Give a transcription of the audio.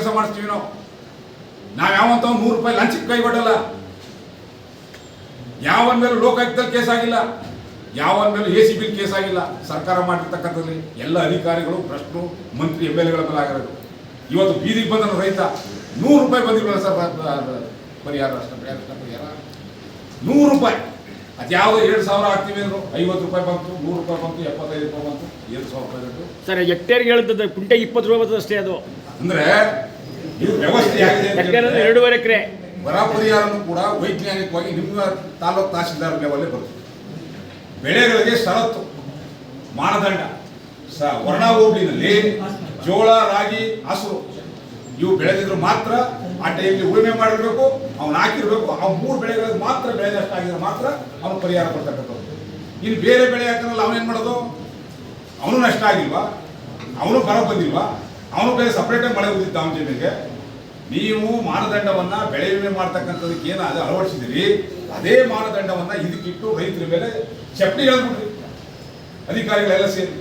ಕೆಲಸ ಮಾಡಿಸ್ತೀವಿ ನಾವು ಯಾವಂತ ₹100 ಲಂಚಕ್ಕೆ ಕೈಗೊಳ್ಳಲ್ಲ. ಯಾವನ ಮೇಲೂ ಲೋಕಾಯುಕ್ತದಲ್ಲಿ ಕೇಸ್ ಆಗಿಲ್ಲ, ಯಾವನ ಮೇಲೂ ACB ಕೇಸ್ ಆಗಿಲ್ಲ. ಸರ್ಕಾರ ಮಾಡಿರ್ತಕ್ಕಂಥದ್ರಲ್ಲಿ ಎಲ್ಲ ಅಧಿಕಾರಿಗಳು ಭ್ರಷ್ಟರು, ಮಂತ್ರಿ MLAಗಳ ಮೇಲೆ ಆಗಿರೋದು. ಇವತ್ತು ಬೀದಿಗೆ ಬಂದ ರೈತ ₹100 ಬಂದಿರಲ್ಲ ಸರ್ ಪರಿಹಾರ, ಪರಿಹಾರ ₹100. ಅದು ಯಾವುದೋ 2,000 ಆಗ್ತೀವಿ ಅಂದರು, ₹50 ಬಂತು, ₹100 ಬಂತು, ₹75 ಬಂತು, ₹2,000 ಬಂತು. ಸರ್ ಹೆಕ್ಟೇರ್ಗೆ ಹೇಳ್ತದೆ, ಕುಂಟೆಗೆ ₹20 ಬರ್ತದೆ ಅಷ್ಟೇ. ಅದು ಅಂದ್ರೆ ಇದು ವ್ಯವಸ್ಥೆ ಆಗಿದೆ. 2.5 ಎಕರೆ ಬರ ಪರಿಹಾರನೂ ಕೂಡ ವೈಜ್ಞಾನಿಕವಾಗಿ ನಿಮ್ಮ ತಾಲೂಕು ತಹಸೀಲ್ದಾರ್ ಲೆವೆಲ್ಲೇ ಬರ್ತದೆ. ಬೆಳೆಗಳಿಗೆ ಷರತ್ತು ಮಾನದಂಡ ವರ್ಣ ಹೋಬಳಿನಲ್ಲಿ ಜೋಳ, ರಾಗಿ, ಹಸರು ಇವು ಬೆಳೆದಿದ್ರು ಮಾತ್ರ ಆ ಟೈಮ್ಲಿ ಉಳುಮೆ ಮಾಡಿರ್ಬೇಕು, ಅವ್ನು ಹಾಕಿರ್ಬೇಕು. ಆ 3 ಬೆಳೆಗಳಿಗೆ ಮಾತ್ರ ಬೆಳೆದಷ್ಟಾಗಿದ್ರೆ ಮಾತ್ರ ಅವನು ಪರಿಹಾರ ಕೊಡ್ತಕ್ಕಂಥದ್ದು. ಇನ್ನು ಬೇರೆ ಬೆಳೆ ಹಾಕಿರಲ್ಲ, ಅವನೇನು ಮಾಡೋದು? ಅವನು ನಷ್ಟ ಆಗಿಲ್ವಾ? ಅವನು ಬರ ಬಂದಿಲ್ವಾ? ಅವನು ಬೇರೆ ಸಪ್ರೇಟಾಗಿ ಮಳೆ ಬಂದಿದ್ದ ಅವನ ಜಮೀನಿಗೆ. ನೀವು ಮಾನದಂಡವನ್ನ ಬೆಳೆ ವಿಮೆ ಮಾಡ್ತಕ್ಕಂಥದಕ್ಕೆ ಏನು ಅದು ಅಳವಡಿಸಿದಿರಿ, ಅದೇ ಮಾನದಂಡವನ್ನ ಇದಕ್ಕಿಟ್ಟು ರೈತರ ಮೇಲೆ ಚಪ್ಪಡಿ ಹೇಳ್ಬಿಟ್ರಿ ಅಧಿಕಾರಿಗಳೆಲ್ಲ ಸೇರಿ.